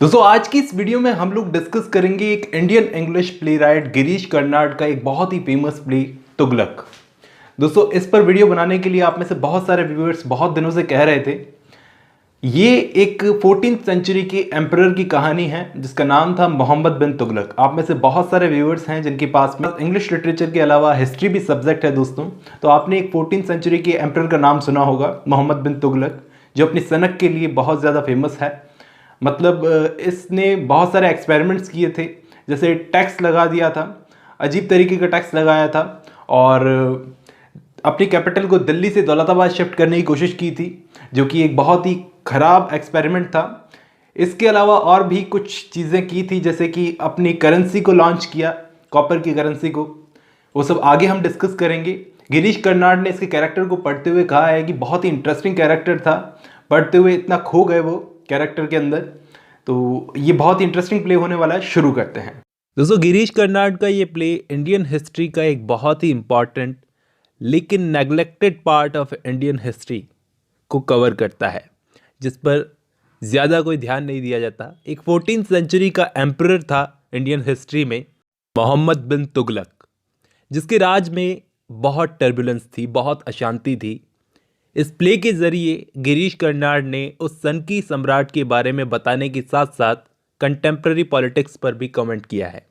दोस्तों आज की इस वीडियो में हम लोग डिस्कस करेंगे एक Indian English play right Girish Karnad का एक बहुत ही फेमस प्ले तुगलक। दोस्तों इस पर वीडियो बनाने के लिए आप में से बहुत सारे व्यूअर्स बहुत दिनों से कह रहे थे। ये एक 14th सेंचुरी के एम्परर की कहानी है जिसका नाम था मोहम्मद बिन तुगलक। आप में से बहुत सारे व्यूअर्स हैं जिनके पास में इंग्लिश लिटरेचर के अलावा हिस्ट्री भी सब्जेक्ट है दोस्तों। तो आपने एक 14th सेंचुरी के एम्परर का नाम सुना होगा, मोहम्मद बिन तुगलक, जो अपनी सनक के लिए बहुत ज़्यादा फेमस है। मतलब इसने बहुत सारे एक्सपेरिमेंट्स किए थे, जैसे टैक्स लगा दिया था, अजीब तरीके का टैक्स लगाया था, और अपनी कैपिटल को दिल्ली से दौलताबाद शिफ्ट करने की कोशिश की थी, जो कि एक बहुत ही ख़राब एक्सपेरिमेंट था। इसके अलावा और भी कुछ चीज़ें की थी, जैसे कि अपनी करेंसी को लॉन्च किया, कॉपर की करेंसी को। वो सब आगे हम डिस्कस करेंगे। गिरीश कर्नाड ने इसके कैरेक्टर को पढ़ते हुए कहा है कि बहुत ही इंटरेस्टिंग कैरेक्टर था, पढ़ते हुए इतना खो गए वो कैरेक्टर के अंदर। तो ये बहुत ही इंटरेस्टिंग प्ले होने वाला है, शुरू करते हैं। दोस्तों गिरीश कर्नाड का ये प्ले इंडियन हिस्ट्री का एक बहुत ही इम्पॉर्टेंट लेकिन neglected part of Indian history को कवर करता है, जिस पर ज़्यादा कोई ध्यान नहीं दिया जाता। एक 14th सेंचुरी का एम्परर था इंडियन हिस्ट्री में, मोहम्मद बिन तुगलक, जिसके राज में बहुत टर्बुलेंस थी, बहुत अशांति थी। इस प्ले के ज़रिए गिरीश कर्नाड ने उस सन की सम्राट के बारे में बताने के साथ साथ कंटेम्प्रेरी पॉलिटिक्स पर भी कमेंट किया है।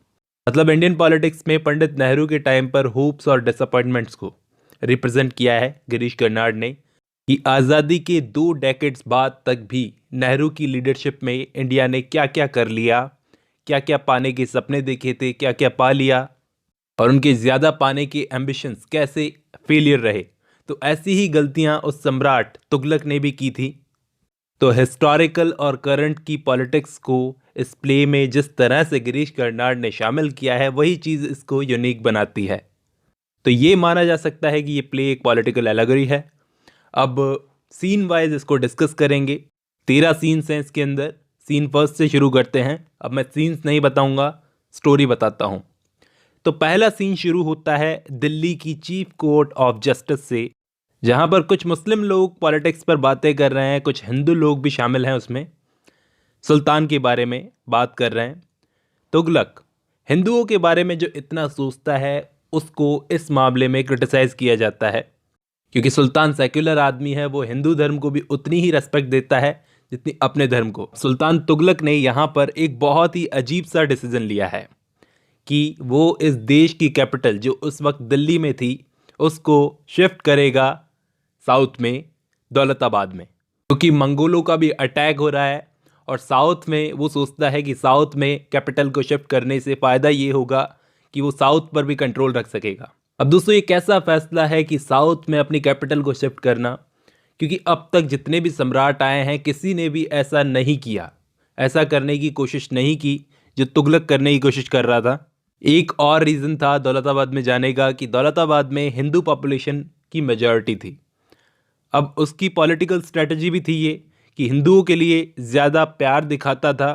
मतलब इंडियन पॉलिटिक्स में पंडित नेहरू के टाइम पर होप्स और डिसअपॉइंटमेंट्स को रिप्रेजेंट किया है गिरीश कर्नाड ने, कि आज़ादी के 2 डेकेड्स बाद तक भी नेहरू की लीडरशिप में इंडिया ने क्या क्या कर लिया, क्या क्या पाने के सपने देखे थे, क्या क्या पा लिया, और उनके ज़्यादा पाने के एम्बिशंस कैसे फेलियर रहे। तो ऐसी ही गलतियां उस सम्राट तुगलक ने भी की थी। तो हिस्टोरिकल और करंट की पॉलिटिक्स को इस प्ले में जिस तरह से गिरीश कर्नाड ने शामिल किया है, वही चीज़ इसको यूनिक बनाती है। तो ये माना जा सकता है कि ये प्ले एक पॉलिटिकल एलेगरी है। अब सीन वाइज इसको डिस्कस करेंगे। 13 सीन्स हैं इसके अंदर। सीन फर्स्ट से शुरू करते हैं। अब मैं सीन्स नहीं बताऊंगा, स्टोरी बताता हूँ। तो पहला सीन शुरू होता है दिल्ली की चीफ कोर्ट ऑफ जस्टिस से, जहाँ पर कुछ मुस्लिम लोग पॉलिटिक्स पर बातें कर रहे हैं, कुछ हिंदू लोग भी शामिल हैं उसमें, सुल्तान के बारे में बात कर रहे हैं। तुगलक हिंदुओं के बारे में जो इतना सोचता है, उसको इस मामले में क्रिटिसाइज़ किया जाता है, क्योंकि सुल्तान सेक्युलर आदमी है, वो हिंदू धर्म को भी उतनी ही रेस्पेक्ट देता है जितनी अपने धर्म को। सुल्तान तुगलक ने यहाँ पर एक बहुत ही अजीब सा डिसीजन लिया है कि वो इस देश की कैपिटल, जो उस वक्त दिल्ली में थी, उसको शिफ्ट करेगा साउथ में, दौलताबाद में, क्योंकि मंगोलों का भी अटैक हो रहा है। और साउथ में वो सोचता है कि साउथ में कैपिटल को शिफ्ट करने से फ़ायदा ये होगा कि वो साउथ पर भी कंट्रोल रख सकेगा। अब दोस्तों ये कैसा फैसला है कि साउथ में अपनी कैपिटल को शिफ्ट करना, क्योंकि अब तक जितने भी सम्राट आए हैं किसी ने भी ऐसा नहीं किया, ऐसा करने की कोशिश नहीं की जो तुगलक करने की कोशिश कर रहा था। एक और रीज़न था दौलताबाद में जाने का, कि दौलताबाद में हिंदू पॉपुलेशन की मेजॉरिटी थी। अब उसकी पॉलिटिकल स्ट्रेटजी भी थी ये कि हिंदुओं के लिए ज़्यादा प्यार दिखाता था।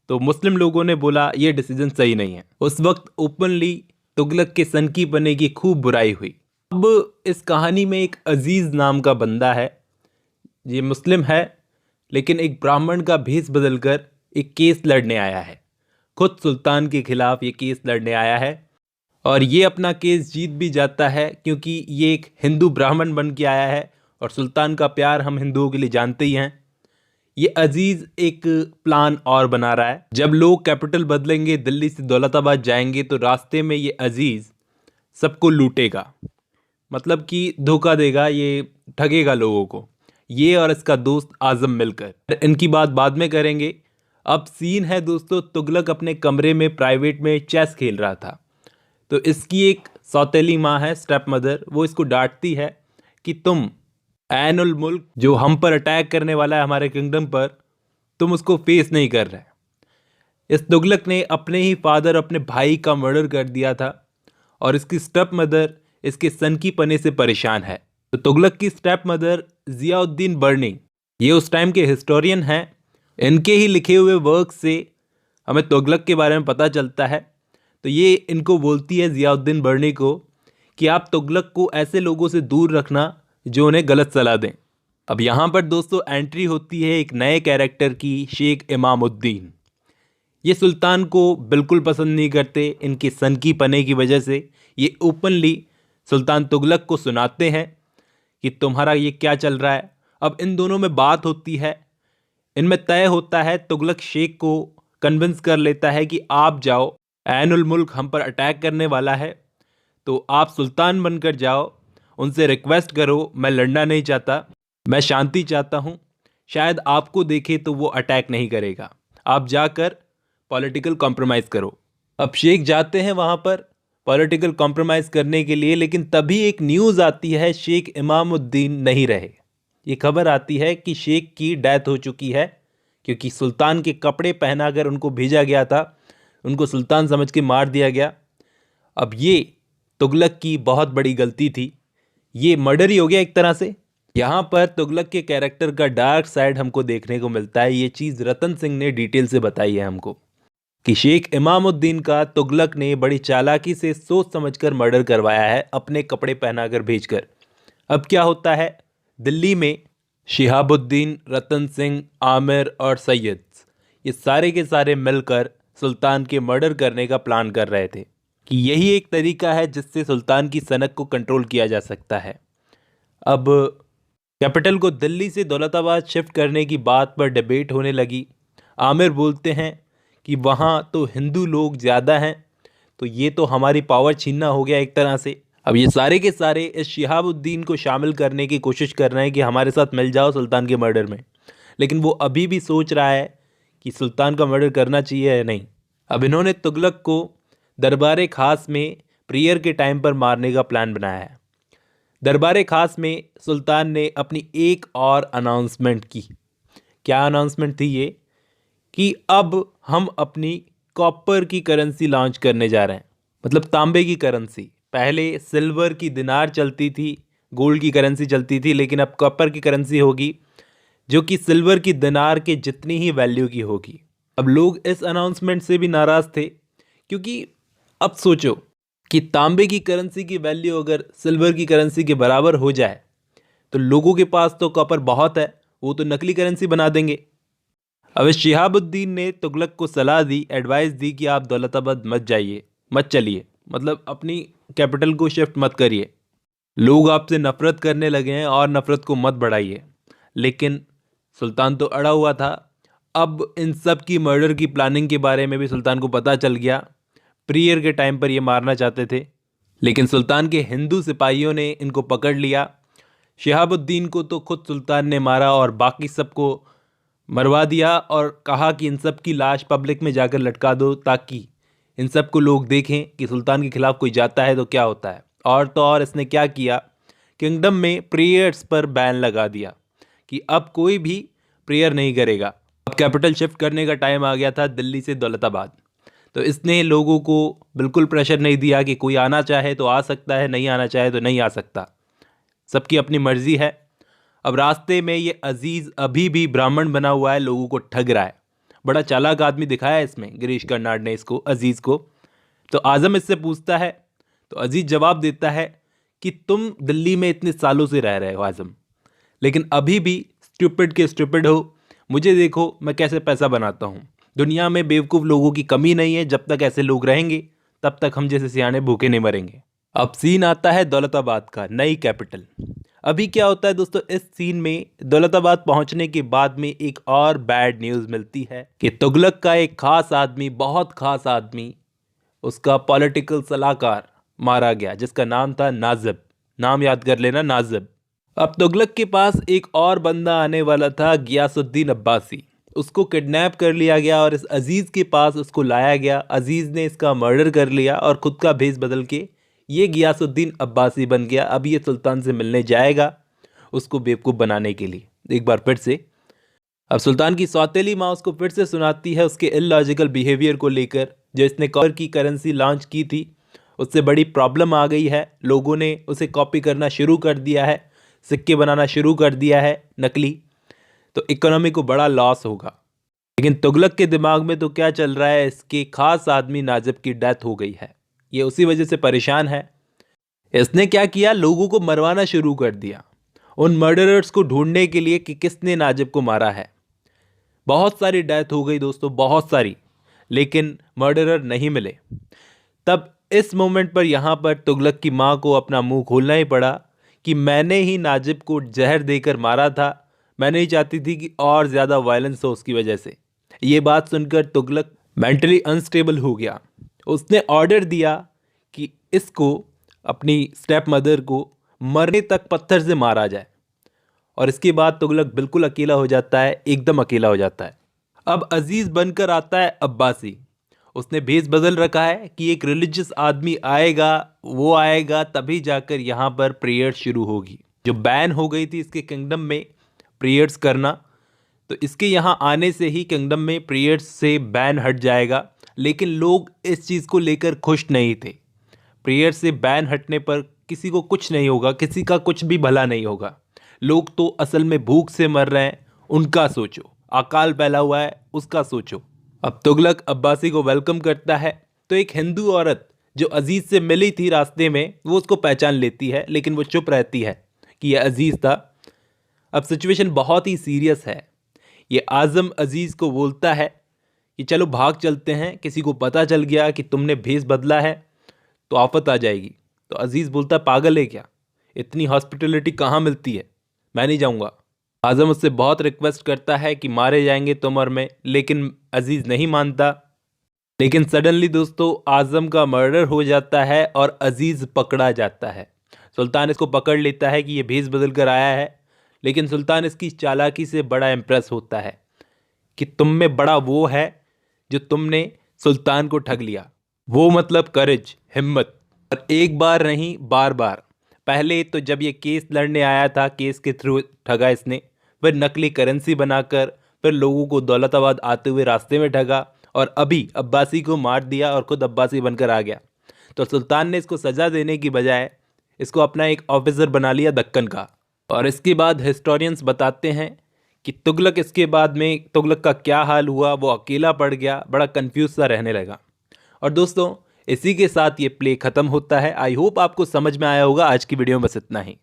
तो मुस्लिम लोगों ने बोला ये डिसीजन सही नहीं है। उस वक्त ओपनली तुगलक के सन की बने की खूब बुराई हुई। अब इस कहानी में एक अजीज़ नाम का बंदा है, ये मुस्लिम है लेकिन एक ब्राह्मण का भेष बदलकर एक केस लड़ने आया है। खुद सुल्तान के खिलाफ ये केस लड़ने आया है, और ये अपना केस जीत भी जाता है, क्योंकि ये एक हिंदू ब्राह्मण बन के आया है, और सुल्तान का प्यार हम हिंदुओं के लिए जानते ही हैं। ये अजीज़ एक प्लान और बना रहा है। जब लोग कैपिटल बदलेंगे, दिल्ली से दौलताबाद जाएंगे, तो रास्ते में ये अजीज़ सबको लूटेगा, मतलब कि धोखा देगा, ये ठगेगा लोगों को, ये और इसका दोस्त आज़म मिलकर। इनकी बात बाद में करेंगे। अब सीन है दोस्तों, तुगलक अपने कमरे में प्राइवेट में चेस खेल रहा था। तो इसकी एक सौतेली माँ है, स्टेप मदर, वो इसको डांटती है कि तुम ऐन उल मुल्क, जो हम पर अटैक करने वाला है हमारे किंगडम पर, तुम उसको फेस नहीं कर रहे। इस तुगलक ने अपने ही फादर, अपने भाई का मर्डर कर दिया था, और इसकी स्टेप मदर इसके सन की पने से परेशान है। तो तुगलक की स्टेप मदर ज़ियाउद्दीन बर्नी, ये उस टाइम के हिस्टोरियन हैं। इनके ही लिखे हुए वर्क से हमें तुगलक के बारे में पता चलता है। तो ये इनको बोलती है, ज़ियाउद्दीन बर्नी को, कि आप तुगलक को ऐसे लोगों से दूर रखना जो उन्हें गलत सलाह दें। अब यहाँ पर दोस्तों एंट्री होती है एक नए कैरेक्टर की, शेख इमामुद्दीन। ये सुल्तान को बिल्कुल पसंद नहीं करते, इनकी सनकी पने की वजह से ये ओपनली सुल्तान तुगलक को सुनाते हैं कि तुम्हारा ये क्या चल रहा है। अब इन दोनों में बात होती है, इनमें तय होता है। तुगलक शेख को कन्विंस कर लेता है कि आप जाओ, ऐनुल मुल्क हम पर अटैक करने वाला है, तो आप सुल्तान बनकर जाओ, उनसे रिक्वेस्ट करो, मैं लड़ना नहीं चाहता, मैं शांति चाहता हूँ, शायद आपको देखे तो वो अटैक नहीं करेगा, आप जाकर पॉलिटिकल कॉम्प्रोमाइज़ करो। अब शेख जाते हैं वहाँ पर पॉलिटिकल कॉम्प्रोमाइज़ करने के लिए, लेकिन तभी एक न्यूज़ आती है, शेख इमामुद्दीन नहीं रहे। ये खबर आती है कि शेख की डेथ हो चुकी है, क्योंकि सुल्तान के कपड़े पहनाकर उनको भेजा गया था, उनको सुल्तान समझ के मार दिया गया। अब ये तुगलक की बहुत बड़ी गलती थी, ये मर्डर ही हो गया एक तरह से। यहाँ पर तुगलक के कैरेक्टर का डार्क साइड हमको देखने को मिलता है। ये चीज़ रतन सिंह ने डिटेल से बताई है हमको कि शेख इमामुद्दीन का तुगलक ने बड़ी चालाकी से सोच समझकर मर्डर करवाया है, अपने कपड़े पहनाकर भेजकर। अब क्या होता है, दिल्ली में शिहाबुद्दीन, रतन सिंह, आमिर और सैयद, ये सारे के सारे मिलकर सुल्तान के मर्डर करने का प्लान कर रहे थे कि यही एक तरीका है जिससे सुल्तान की सनक को कंट्रोल किया जा सकता है। अब कैपिटल को दिल्ली से दौलताबाद शिफ्ट करने की बात पर डिबेट होने लगी। आमिर बोलते हैं कि वहाँ तो हिंदू लोग ज़्यादा हैं, तो ये तो हमारी पावर छीनना हो गया एक तरह से। अब ये सारे के सारे इस शिहाबुद्दीन को शामिल करने की कोशिश कर रहे हैं कि हमारे साथ मिल जाओ सुल्तान के मर्डर में, लेकिन वो अभी भी सोच रहा है कि सुल्तान का मर्डर करना चाहिए या नहीं। अब इन्होंने तुगलक को दरबार खास में प्रेयर के टाइम पर मारने का प्लान बनाया है। दरबार खास में सुल्तान ने अपनी एक और अनाउंसमेंट की। क्या अनाउंसमेंट थी ये, कि अब हम अपनी कॉपर की करेंसी लॉन्च करने जा रहे हैं, मतलब तांबे की करेंसी। पहले सिल्वर की दिनार चलती थी, गोल्ड की करेंसी चलती थी, लेकिन अब कॉपर की करेंसी होगी जो कि सिल्वर की दिनार के जितनी ही वैल्यू की होगी। अब लोग इस अनाउंसमेंट से भी नाराज़ थे, क्योंकि अब सोचो कि तांबे की करेंसी की वैल्यू अगर सिल्वर की करेंसी के बराबर हो जाए तो लोगों के पास तो कॉपर बहुत है, वो तो नकली करेंसी बना देंगे। अब इस शिहाबुद्दीन ने तुगलक को सलाह दी, एडवाइस दी कि आप दौलताबाद मत जाइए, मत चलिए, मतलब अपनी कैपिटल को शिफ्ट मत करिए, लोग आपसे नफ़रत करने लगे हैं और नफ़रत को मत बढ़ाइए। लेकिन सुल्तान तो अड़ा हुआ था। अब इन सब की मर्डर की प्लानिंग के बारे में भी सुल्तान को पता चल गया। प्रेयर के टाइम पर ये मारना चाहते थे, लेकिन सुल्तान के हिंदू सिपाहियों ने इनको पकड़ लिया। शिहाबुद्दीन को तो खुद सुल्तान ने मारा और बाकी सबको मरवा दिया, और कहा कि इन सब की लाश पब्लिक में जाकर लटका दो, ताकि इन सब को लोग देखें कि सुल्तान के खिलाफ कोई जाता है तो क्या होता है। और तो और इसने क्या किया, किंगडम में प्रेयर्स पर बैन लगा दिया कि अब कोई भी प्रेयर नहीं करेगा। अब कैपिटल शिफ्ट करने का टाइम आ गया था दिल्ली से दौलताबाद, तो इसने लोगों को बिल्कुल प्रेशर नहीं दिया कि कोई आना चाहे तो आ सकता है, नहीं आना चाहे तो नहीं आ सकता, सबकी अपनी मर्जी है। अब रास्ते में ये अजीज़ अभी भी ब्राह्मण बना हुआ है, लोगों को ठग रहा है। बड़ा चालाक आदमी दिखाया है इसमें गिरीश कर्नाड ने इसको, अजीज़ को। तो आज़म इससे पूछता है, तो अजीज़ जवाब देता है कि तुम दिल्ली में इतने सालों से रह रहे हो आज़म, लेकिन अभी भी स्टूपिड के स्टूपिड हो। मुझे देखो मैं कैसे पैसा बनाता हूँ। दुनिया में बेवकूफ़ लोगों की कमी नहीं है, जब तक ऐसे लोग रहेंगे तब तक हम जैसे सियाने भूखे नहीं मरेंगे। अब सीन आता है दौलताबाद का, नई कैपिटल। अभी क्या होता है दोस्तों, इस सीन में दौलताबाद पहुंचने के बाद में एक और बैड न्यूज़ मिलती है कि तुगलक का एक खास आदमी, बहुत खास आदमी, उसका पॉलिटिकल सलाहकार मारा गया, जिसका नाम था नाजिब। नाम याद कर लेना, नाजिब। अब तुगलक के पास एक और बंदा आने वाला था, गियासुद्दीन अब्बासी। उसको किडनैप कर लिया गया और इस अजीज़ के पास उसको लाया गया। अजीज़ ने इसका मर्डर कर लिया और ख़ुद का भेष बदल के ये गियासुद्दीन अब्बासी बन गया। अब ये सुल्तान से मिलने जाएगा उसको बेवकूफ़ बनाने के लिए एक बार फिर से। अब सुल्तान की सौतेली माँ उसको फिर से सुनाती है उसके इलॉजिकल बिहेवियर को लेकर, जो इसने कॉपर की करेंसी लॉन्च की थी उससे बड़ी प्रॉब्लम आ गई है। लोगों ने उसे कॉपी करना शुरू कर दिया है, सिक्के बनाना शुरू कर दिया है नकली, तो इकोनॉमी को बड़ा लॉस होगा। लेकिन तुगलक के दिमाग में तो क्या चल रहा है, इसके खास आदमी नाजिब की डेथ हो गई है, ये उसी वजह से परेशान है। इसने क्या किया, लोगों को मरवाना शुरू कर दिया उन मर्डरर्स को ढूंढने के लिए कि किसने नाजिब को मारा है। बहुत सारी डेथ हो गई दोस्तों, बहुत सारी, लेकिन मर्डरर नहीं मिले। तब इस मोमेंट पर यहाँ पर तुगलक की माँ को अपना मुंह खोलना ही पड़ा कि मैंने ही नाजिब को जहर देकर मारा था, मैं नहीं चाहती थी कि और ज़्यादा वायलेंस हो उसकी वजह से। ये बात सुनकर तुगलक मेंटली अनस्टेबल हो गया। उसने ऑर्डर दिया कि इसको, अपनी स्टेप मदर को, मरने तक पत्थर से मारा जाए। और इसके बाद तुगलक बिल्कुल अकेला हो जाता है, एकदम अकेला हो जाता है। अब अजीज़ बनकर आता है अब्बासी। उसने भेष बदल रखा है कि एक रिलीजियस आदमी आएगा, वो आएगा तभी जाकर यहाँ पर प्रेयर शुरू होगी। जो बैन हो गई थी इसके किंगडम में प्रेयर्स करना, तो इसके यहाँ आने से ही किंगडम में प्रेयर्स से बैन हट जाएगा। लेकिन लोग इस चीज़ को लेकर खुश नहीं थे। प्रेयर से बैन हटने पर किसी को कुछ नहीं होगा, किसी का कुछ भी भला नहीं होगा। लोग तो असल में भूख से मर रहे हैं, उनका सोचो। अकाल फैला हुआ है, उसका सोचो। अब तुगलक अब्बासी को वेलकम करता है तो एक हिंदू औरत जो अजीज़ से मिली थी रास्ते में, वो उसको पहचान लेती है, लेकिन वो चुप रहती है कि यह अजीज़ था। अब सिचुएशन बहुत ही सीरियस है। ये आज़म अजीज़ को बोलता है कि चलो भाग चलते हैं, किसी को पता चल गया कि तुमने भेष बदला है तो आफत आ जाएगी। तो अजीज़ बोलता है पागल है क्या, इतनी हॉस्पिटलिटी कहाँ मिलती है, मैं नहीं जाऊँगा। आज़म उससे बहुत रिक्वेस्ट करता है कि मारे जाएंगे तुम और मैं, लेकिन अजीज़ नहीं मानता। लेकिन सडनली दोस्तों आज़म का मर्डर हो जाता है और अजीज़ पकड़ा जाता है। सुल्तान इसको पकड़ लेता है कि ये भेष बदल कर आया है, लेकिन सुल्तान इसकी चालाकी से बड़ा इम्प्रेस होता है कि तुम में बड़ा वो है जो तुमने सुल्तान को ठग लिया। वो मतलब करेज, हिम्मत। और एक बार नहीं, बार बार। पहले तो जब ये केस लड़ने आया था, केस के थ्रू ठगा इसने, फिर नकली करेंसी बनाकर, फिर लोगों को दौलताबाद आते हुए रास्ते में ठगा, और अभी अब्बासी को मार दिया और खुद अब्बासी बनकर आ गया। तो सुल्तान ने इसको सज़ा देने की बजाय इसको अपना एक ऑफिसर बना लिया दक्कन का। और इसके बाद हिस्टोरियंस बताते हैं कि तुगलक, इसके बाद में तुगलक का क्या हाल हुआ, वो अकेला पड़ गया, बड़ा कंफ्यूज सा रहने लगा। और दोस्तों इसी के साथ ये प्ले ख़त्म होता है। आई होप आपको समझ में आया होगा। आज की वीडियो में बस इतना ही।